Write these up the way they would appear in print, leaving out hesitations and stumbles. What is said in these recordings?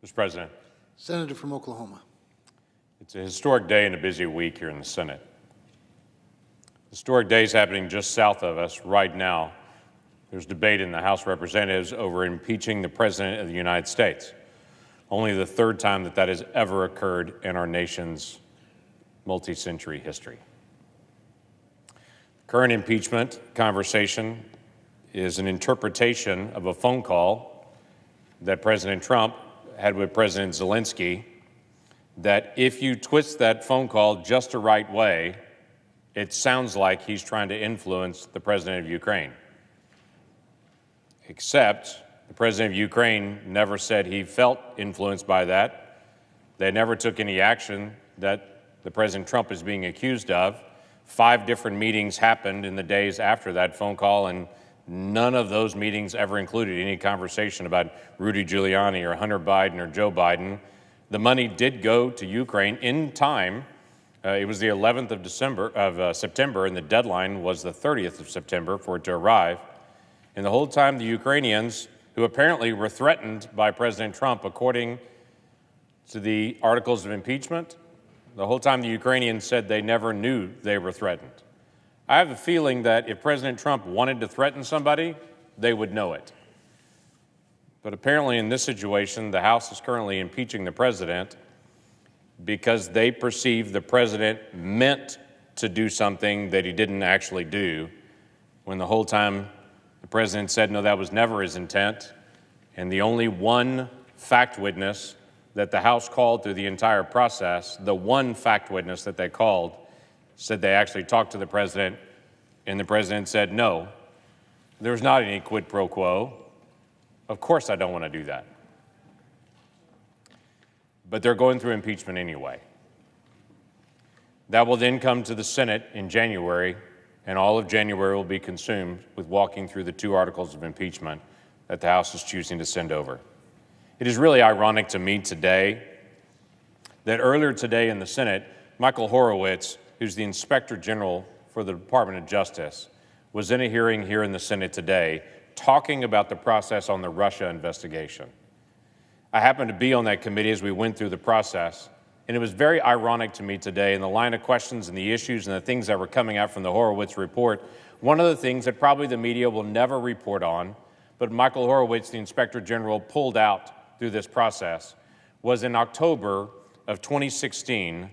Mr. President, Senator from Oklahoma. it's a historic day and a busy week here in the Senate. Historic days happening just south of us right now. There's debate in the House of Representatives over impeaching the President of the United States. Only the third time that has ever occurred in our nation's multi-century history. The current impeachment conversation is an interpretation of a phone call that President Trump had with President Zelensky, that if you twist that phone call just the right way, it sounds like he's trying to influence the President of Ukraine. Except the President of Ukraine never said he felt influenced by that. They never took any action that the President Trump is being accused of. 5 different meetings happened in the days after that phone call, and none of those meetings ever included any conversation about Rudy Giuliani or Hunter Biden or Joe Biden. The money did go to Ukraine in time. It was the 11th of September, and the deadline was the 30th of September for it to arrive. And the whole time, the Ukrainians, who apparently were threatened by President Trump, according to the articles of impeachment, the whole time the Ukrainians said they never knew they were threatened. I have a feeling that if President Trump wanted to threaten somebody, they would know it. But apparently in this situation, the House is currently impeaching the president because they perceive the president meant to do something that he didn't actually do, when the whole time the president said, no, that was never his intent. And the only one fact witness that the House called through the entire process, the one fact witness that they called, said they actually talked to the president, and the president said, no, there's not any quid pro quo. Of course I don't want to do that. But they're going through impeachment anyway. That will then come to the Senate in January, and all of January will be consumed with walking through the 2 articles of impeachment that the House is choosing to send over. It is really ironic to me today that earlier today in the Senate, Michael Horowitz, who's the Inspector General for the Department of Justice, was in a hearing here in the Senate today talking about the process on the Russia investigation. I happened to be on that committee as we went through the process, and it was very ironic to me today in the line of questions and the issues and the things that were coming out from the Horowitz report. One of the things that probably the media will never report on, but Michael Horowitz, the Inspector General, pulled out through this process, was in October of 2016,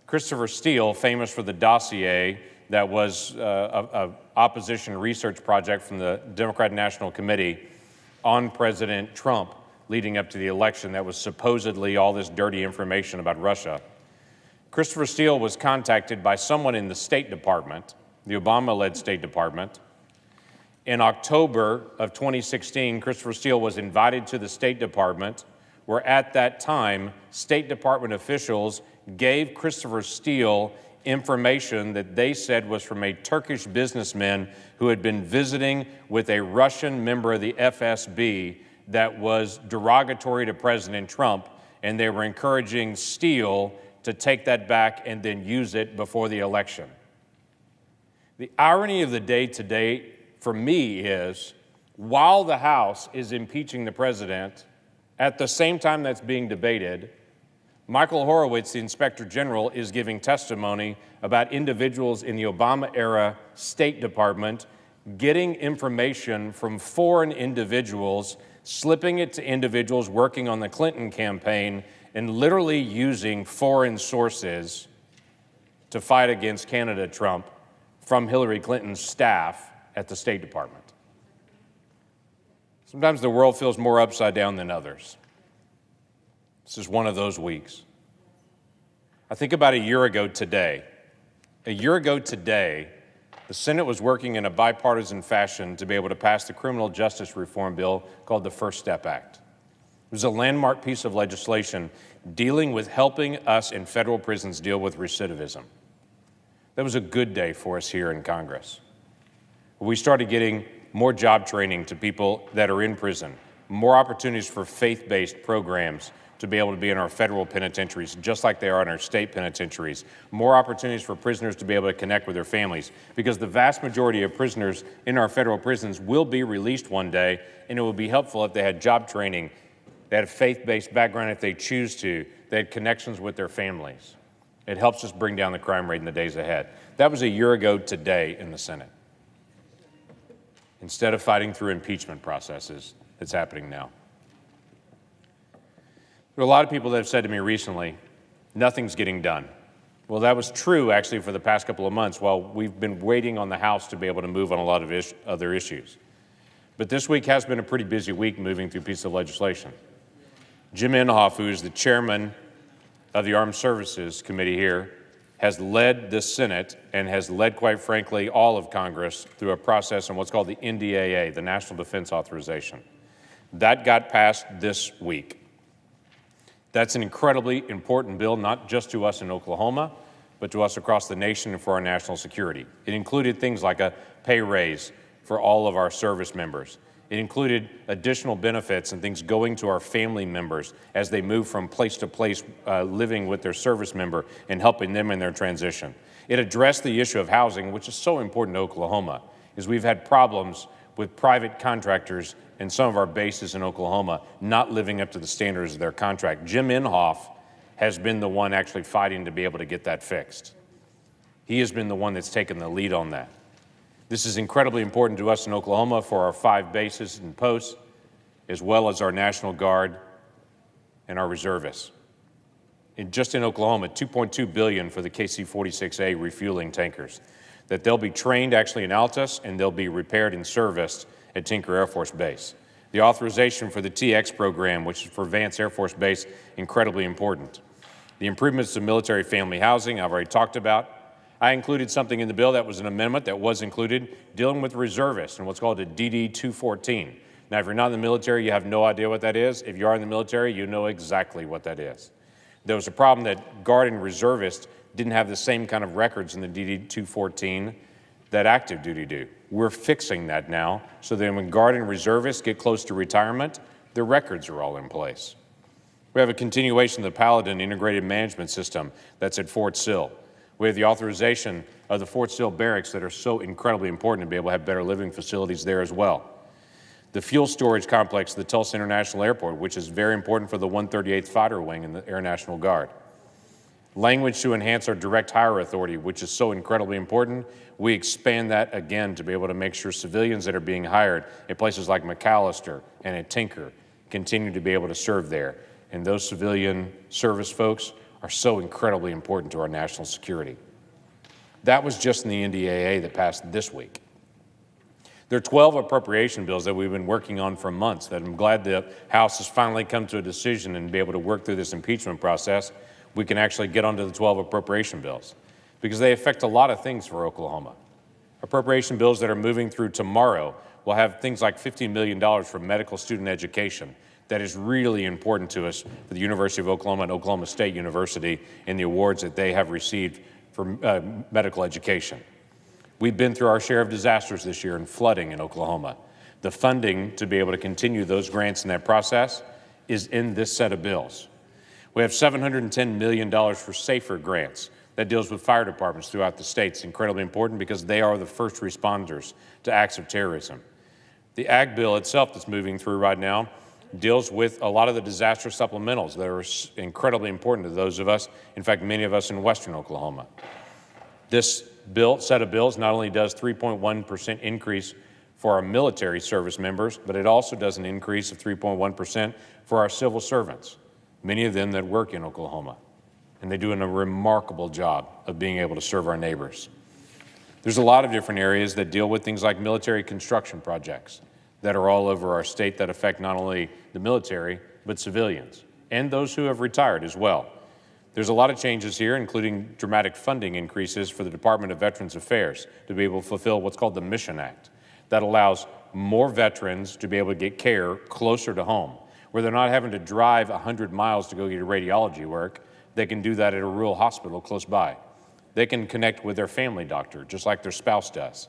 Christopher Steele, famous for the dossier that was an opposition research project from the Democratic National Committee on President Trump leading up to the election that was supposedly all this dirty information about Russia. Christopher Steele was contacted by someone in the State Department, the Obama-led State Department. In October of 2016, Christopher Steele was invited to the State Department, where at that time, State Department officials gave Christopher Steele information that they said was from a Turkish businessman who had been visiting with a Russian member of the FSB that was derogatory to President Trump, and they were encouraging Steele to take that back and then use it before the election. The irony of the day today for me is, while the House is impeaching the president, at the same time that's being debated, Michael Horowitz, the Inspector General, is giving testimony about individuals in the Obama-era State Department getting information from foreign individuals, slipping it to individuals working on the Clinton campaign, and literally using foreign sources to fight against candidate Trump from Hillary Clinton's staff at the State Department. Sometimes the world feels more upside down than others. This is one of those weeks. I think about a year ago today. A year ago today, the Senate was working in a bipartisan fashion to be able to pass the criminal justice reform bill called the First Step Act. It was a landmark piece of legislation dealing with helping us in federal prisons deal with recidivism. That was a good day for us here in Congress. We started getting more job training to people that are in prison, more opportunities for faith-based programs to be able to be in our federal penitentiaries, just like they are in our state penitentiaries, more opportunities for prisoners to be able to connect with their families, because the vast majority of prisoners in our federal prisons will be released one day, and it would be helpful if they had job training They had a faith-based background if they choose to. They had connections with their families. It helps us bring down the crime rate in the days ahead. That was a year ago today in the Senate. Instead of fighting through impeachment processes, it's happening now. There are a lot of people that have said to me recently, nothing's getting done. Well, that was true actually for the past couple of months while we've been waiting on the House to be able to move on a lot of other issues. But this week has been a pretty busy week moving through pieces of legislation. Jim Inhofe, who is the chairman of the Armed Services Committee here, has led the Senate and has led, quite frankly, all of Congress through a process on what's called the NDAA, the National Defense Authorization. That got passed this week. That's an incredibly important bill, not just to us in Oklahoma, but to us across the nation and for our national security. It included things like a pay raise for all of our service members. It included additional benefits and things going to our family members as they move from place to place living with their service member and helping them in their transition. It addressed the issue of housing, which is so important to Oklahoma, is we've had problems with private contractors in some of our bases in Oklahoma not living up to the standards of their contract. Jim Inhofe has been the one actually fighting to be able to get that fixed. He has been the one that's taken the lead on that. This is incredibly important to us in Oklahoma for our 5 bases and posts, as well as our National Guard and our reservists. Just in Oklahoma, $2.2 billion for the KC-46A refueling tankers, that they'll be trained actually in Altus and they'll be repaired and serviced at Tinker Air Force Base. The authorization for the TX program, which is for Vance Air Force Base, incredibly important. The improvements to military family housing, I've already talked about. I included something in the bill that was an amendment that was included dealing with reservists and what's called a DD-214. Now, if you're not in the military, you have no idea what that is. If you are in the military, you know exactly what that is. There was a problem that Guard and reservists didn't have the same kind of records in the DD-214 that active duty do. We're fixing that now so that when Guard and reservists get close to retirement, their records are all in place. We have a continuation of the Paladin Integrated Management System that's at Fort Sill. We have the authorization of the Fort Sill barracks that are so incredibly important to be able to have better living facilities there as well. The fuel storage complex at the Tulsa International Airport, which is very important for the 138th Fighter Wing in the Air National Guard. Language to enhance our direct hire authority, which is so incredibly important. We expand that again to be able to make sure civilians that are being hired at places like McAllister and at Tinker continue to be able to serve there. And those civilian service folks are so incredibly important to our national security. That was just in the NDAA that passed this week. There are 12 appropriation bills that we've been working on for months that I'm glad the House has finally come to a decision and be able to work through this impeachment process. We can actually get onto the 12 appropriation bills because they affect a lot of things for Oklahoma. Appropriation bills that are moving through tomorrow will have things like $15 million for medical student education. That is really important to us for the University of Oklahoma and Oklahoma State University and the awards that they have received for medical education. We've been through our share of disasters this year and flooding in Oklahoma. The funding to be able to continue those grants in that process is in this set of bills. We have $710 million for SAFER grants that deals with fire departments throughout the state. It's incredibly important because they are the first responders to acts of terrorism. The Ag bill itself that's moving through right now deals with a lot of the disaster supplementals that are incredibly important to those of us, in fact, many of us in western Oklahoma. This set of bills not only does 3.1% increase for our military service members, but it also does an increase of 3.1% for our civil servants, many of them that work in Oklahoma, and they're doing a remarkable job of being able to serve our neighbors. There's a lot of different areas that deal with things like military construction projects that are all over our state that affect not only the military, but civilians, and those who have retired as well. There's a lot of changes here, including dramatic funding increases for the Department of Veterans Affairs to be able to fulfill what's called the Mission Act. That allows more veterans to be able to get care closer to home, where they're not having to drive 100 miles to go get radiology work. They can do that at a rural hospital close by. They can connect with their family doctor, just like their spouse does.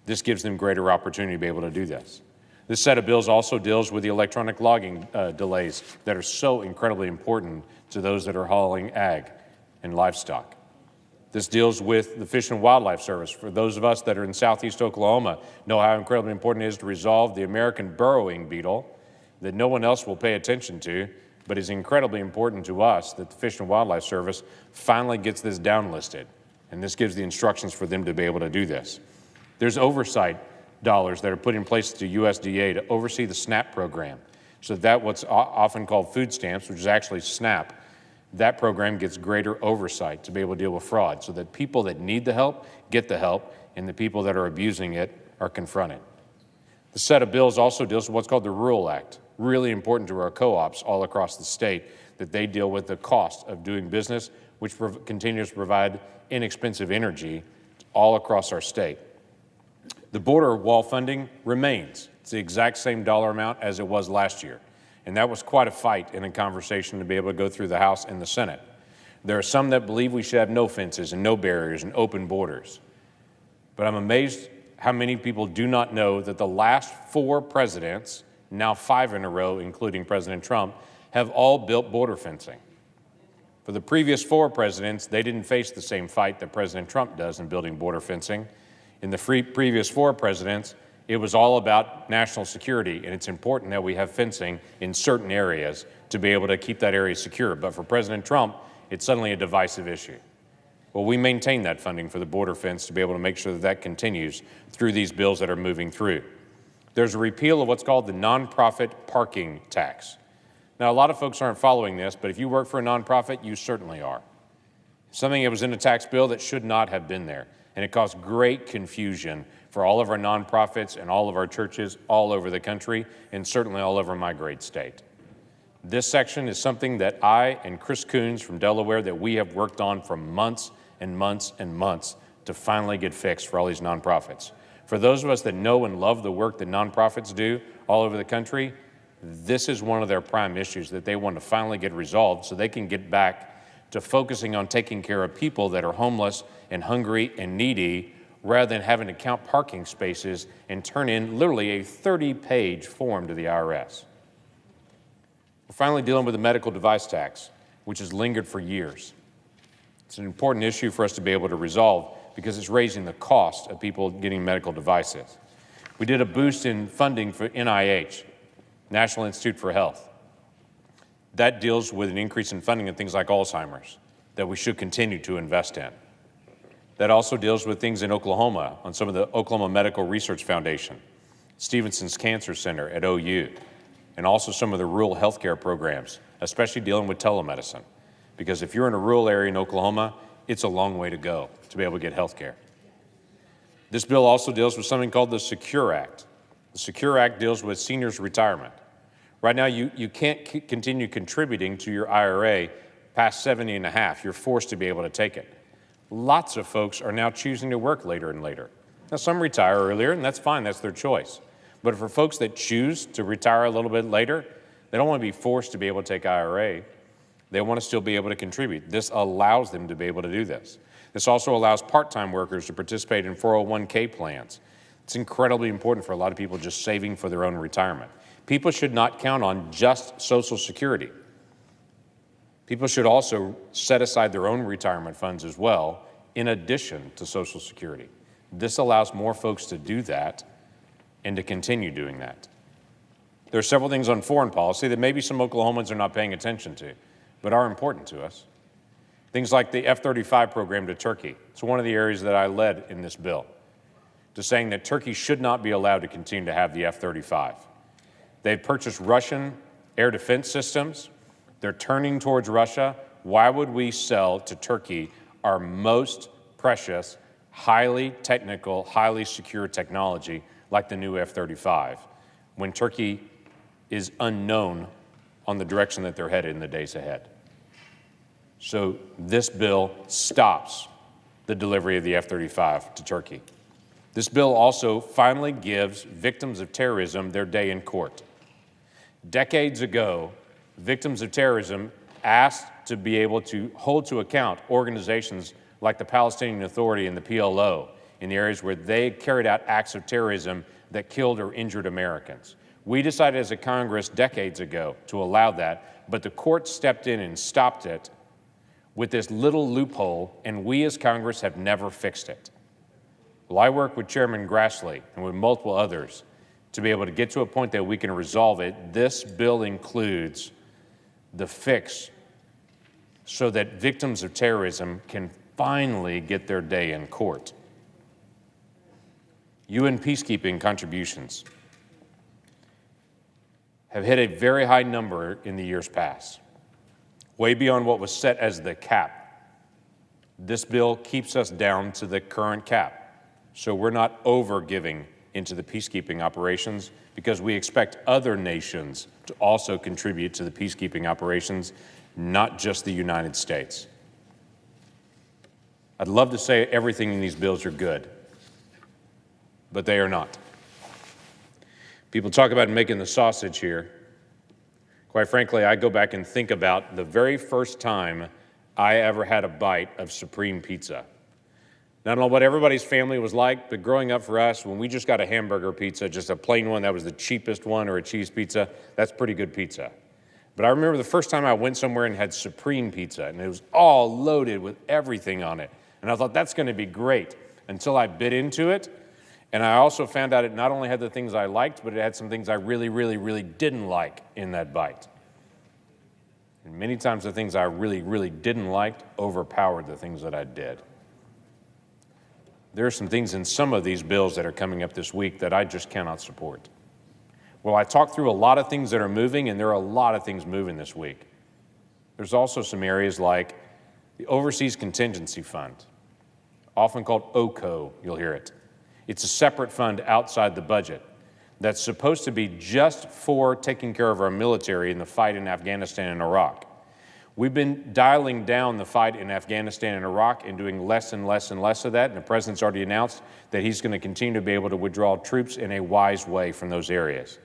This gives them greater opportunity to be able to do this. This set of bills also deals with the electronic logging delays that are so incredibly important to those that are hauling ag and livestock. This deals with the Fish and Wildlife Service. For those of us that are in southeast Oklahoma, know how incredibly important it is to resolve the American burrowing beetle that no one else will pay attention to, but is incredibly important to us, that the Fish and Wildlife Service finally gets this downlisted. And this gives the instructions for them to be able to do this. There's oversight dollars that are put in place to USDA to oversee the SNAP program. So that what's often called food stamps, which is actually SNAP, that program gets greater oversight to be able to deal with fraud so that people that need the help get the help and the people that are abusing it are confronted. The set of bills also deals with what's called the Rural Act, really important to our co-ops all across the state, that they deal with the cost of doing business, which continues to provide inexpensive energy all across our state. The border wall funding remains. It's the exact same dollar amount as it was last year. And that was quite a fight and a conversation to be able to go through the House and the Senate. There are some that believe we should have no fences and no barriers and open borders. But I'm amazed how many people do not know that the last 4 presidents, now 5 in a row, including President Trump, have all built border fencing. For the previous 4 presidents, they didn't face the same fight that President Trump does in building border fencing. In the previous 4 presidents, it was all about national security, and it's important that we have fencing in certain areas to be able to keep that area secure. But for President Trump, it's suddenly a divisive issue. Well, we maintain that funding for the border fence to be able to make sure that that continues through these bills that are moving through. There's a repeal of what's called the nonprofit parking tax. Now, a lot of folks aren't following this, but if you work for a nonprofit, you certainly are. Something that was in a tax bill that should not have been there, and it caused great confusion for all of our nonprofits and all of our churches all over the country, and certainly all over my great state. This section is something that I and Chris Coons from Delaware that we have worked on for months and months and months to finally get fixed for all these nonprofits. For those of us that know and love the work that nonprofits do all over the country, this is one of their prime issues that they want to finally get resolved so they can get back to focusing on taking care of people that are homeless and hungry and needy rather than having to count parking spaces and turn in literally a 30-page form to the IRS. We're finally dealing with the medical device tax, which has lingered for years. It's an important issue for us to be able to resolve because it's raising the cost of people getting medical devices. We did a boost in funding for NIH, National Institute for Health. That deals with an increase in funding in things like Alzheimer's that we should continue to invest in. That also deals with things in Oklahoma on some of the Oklahoma Medical Research Foundation, Stevenson's Cancer Center at OU, and also some of the rural healthcare programs, especially dealing with telemedicine. Because if you're in a rural area in Oklahoma, it's a long way to go to be able to get health care. This bill also deals with something called the Secure Act. The Secure Act deals with seniors' retirement. Right now, you can't continue contributing to your IRA past 70 and a half. You're forced to be able to take it. Lots of folks are now choosing to work later and later. Now, some retire earlier, and that's fine. That's their choice. But for folks that choose to retire a little bit later, they don't want to be forced to be able to take IRA. They want to still be able to contribute. This allows them to be able to do this. This also allows part-time workers to participate in 401k plans. It's incredibly important for a lot of people just saving for their own retirement. People should not count on just Social Security. People should also set aside their own retirement funds as well, in addition to Social Security. This allows more folks to do that and to continue doing that. There are several things on foreign policy that maybe some Oklahomans are not paying attention to, but are important to us. Things like the F-35 program to Turkey. It's one of the areas that I led in this bill, to saying that Turkey should not be allowed to continue to have the F-35. They've purchased Russian air defense systems. They're turning towards Russia. Why would we sell to Turkey our most precious, highly technical, highly secure technology like the new F-35 when Turkey is unknown on the direction that they're headed in the days ahead? So this bill stops the delivery of the F-35 to Turkey. This bill also finally gives victims of terrorism their day in court. Decades ago, victims of terrorism asked to be able to hold to account organizations like the Palestinian Authority and the PLO in the areas where they carried out acts of terrorism that killed or injured Americans. We decided as a Congress decades ago to allow that, but the court stepped in and stopped it with this little loophole, and we as Congress have never fixed it. Well, I work with Chairman Grassley and with multiple others to be able to get to a point that we can resolve it, this bill includes the fix so that victims of terrorism can finally get their day in court. UN peacekeeping contributions have hit a very high number in the years past, way beyond what was set as the cap. This bill keeps us down to the current cap, so we're not over-giving into the peacekeeping operations because we expect other nations to also contribute to the peacekeeping operations, not just the United States. I'd love to say everything in these bills are good, but they are not. People talk about making the sausage here. Quite frankly, I go back and think about the very first time I ever had a bite of Supreme Pizza. I don't know what everybody's family was like, but growing up for us, when we just got a hamburger pizza, just a plain one that was the cheapest one, or a cheese pizza, that's pretty good pizza. But I remember the first time I went somewhere and had Supreme Pizza, and it was all loaded with everything on it. And I thought, that's going to be great, until I bit into it. And I also found out it not only had the things I liked, but it had some things I really, really, really didn't like in that bite. And many times the things I really, really didn't like overpowered the things that I did. There are some things in some of these bills that are coming up this week that I just cannot support. Well, I talked through a lot of things that are moving, and there are a lot of things moving this week. There's also some areas like the Overseas Contingency Fund, often called OCO, you'll hear it. It's a separate fund outside the budget that's supposed to be just for taking care of our military in the fight in Afghanistan and Iraq. We've been dialing down the fight in Afghanistan and Iraq and doing less and less and less of that, and the president's already announced that he's going to continue to be able to withdraw troops in a wise way from those areas.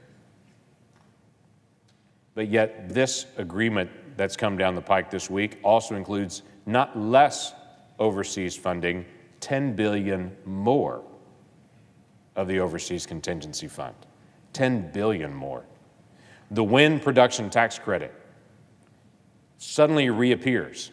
But yet this agreement that's come down the pike this week also includes not less overseas funding, $10 billion more of the Overseas Contingency Fund, $10 billion more. The wind production tax credit suddenly reappears.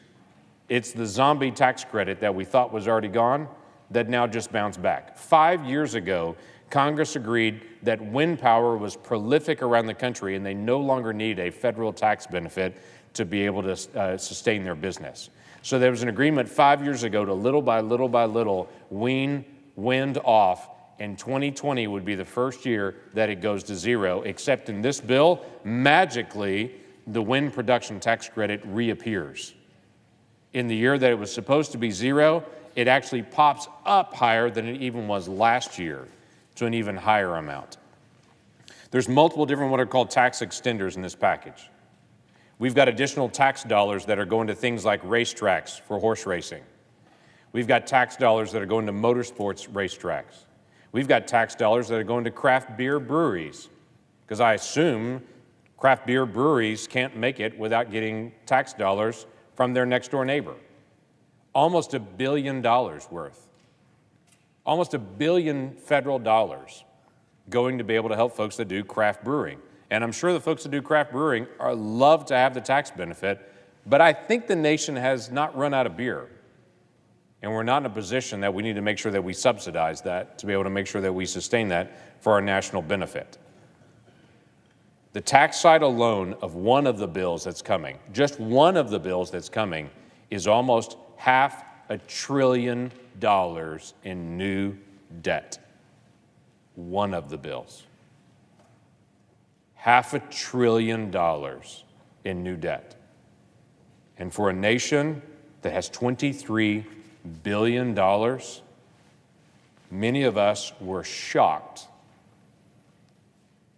It's the zombie tax credit that we thought was already gone that now just bounced back. 5 years ago, Congress agreed that wind power was prolific around the country and they no longer need a federal tax benefit to be able to sustain their business. So there was an agreement 5 years ago to little by little by little wean wind off, and 2020 would be the first year that it goes to zero, except in this bill, magically, the wind production tax credit reappears. In the year that it was supposed to be zero, it actually pops up higher than it even was last year, to an even higher amount. There's multiple different what are called tax extenders in this package. We've got additional tax dollars that are going to things like racetracks for horse racing. We've got tax dollars that are going to motorsports racetracks. We've got tax dollars that are going to craft beer breweries, because I assume craft beer breweries can't make it without getting tax dollars from their next door neighbor. Almost $1 billion worth. Almost $1 billion federal dollars going to be able to help folks that do craft brewing. And I'm sure the folks that do craft brewing love to have the tax benefit, but I think the nation has not run out of beer. And we're not in a position that we need to make sure that we subsidize that to be able to make sure that we sustain that for our national benefit. The tax side alone of one of the bills that's coming, just one of the bills that's coming, is almost $500 billion in new debt. One of the bills. $500 billion in new debt. And for a nation that has $23 billion, many of us were shocked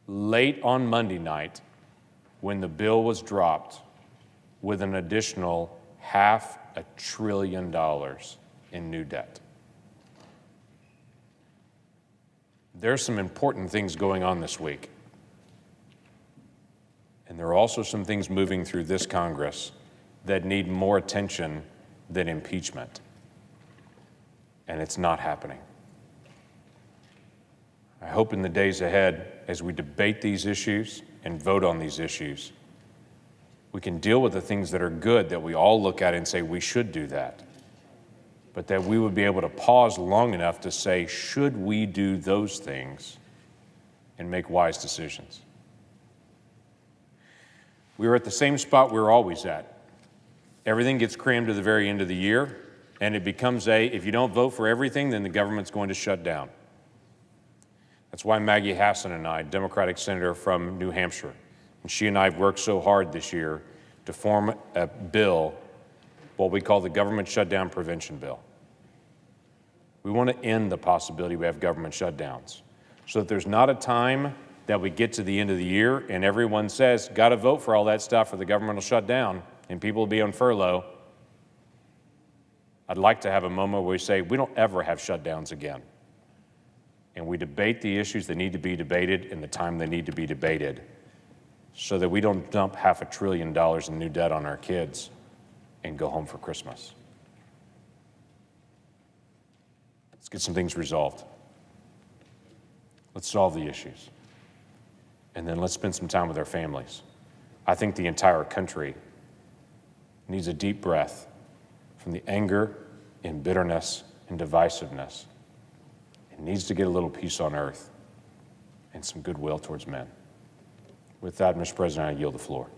late on Monday night when the bill was dropped with an additional $500 billion in new debt. There's some important things going on this week. And there are also some things moving through this Congress that need more attention than impeachment. And it's not happening. I hope in the days ahead, as we debate these issues and vote on these issues, we can deal with the things that are good that we all look at and say we should do that, but that we would be able to pause long enough to say, should we do those things and make wise decisions. We are at the same spot we were always at. Everything gets crammed to the very end of the year, and it becomes if you don't vote for everything, then the government's going to shut down. That's why Maggie Hassan and I, Democratic senator from New Hampshire, and she and I have worked so hard this year to form a bill, what we call the Government Shutdown Prevention Bill. We want to end the possibility we have government shutdowns so that there's not a time that we get to the end of the year and everyone says, got to vote for all that stuff or the government will shut down and people will be on furlough. I'd like to have a moment where we say, we don't ever have shutdowns again. And we debate the issues that need to be debated in the time they need to be debated so that we don't dump $500 billion in new debt on our kids and go home for Christmas. Let's get some things resolved. Let's solve the issues. And then let's spend some time with our families. I think the entire country needs a deep breath from the anger and bitterness and divisiveness. It needs to get a little peace on earth and some goodwill towards men. With that, Mr. President, I yield the floor.